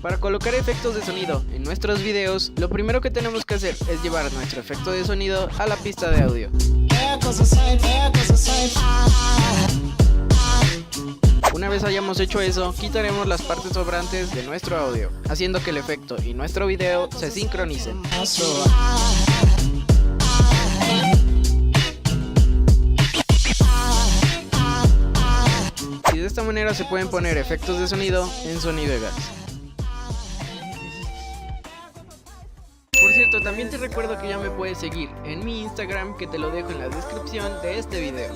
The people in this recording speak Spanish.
Para colocar efectos de sonido en nuestros videos, lo primero que tenemos que hacer es llevar nuestro efecto de sonido a la pista de audio. Una vez hayamos hecho eso, quitaremos las partes sobrantes de nuestro audio, haciendo que el efecto y nuestro video se sincronicen. Y de esta manera se pueden poner efectos de sonido en Sony Vegas. Por cierto, también te recuerdo que ya me puedes seguir en mi Instagram, que te lo dejo en la descripción de este video.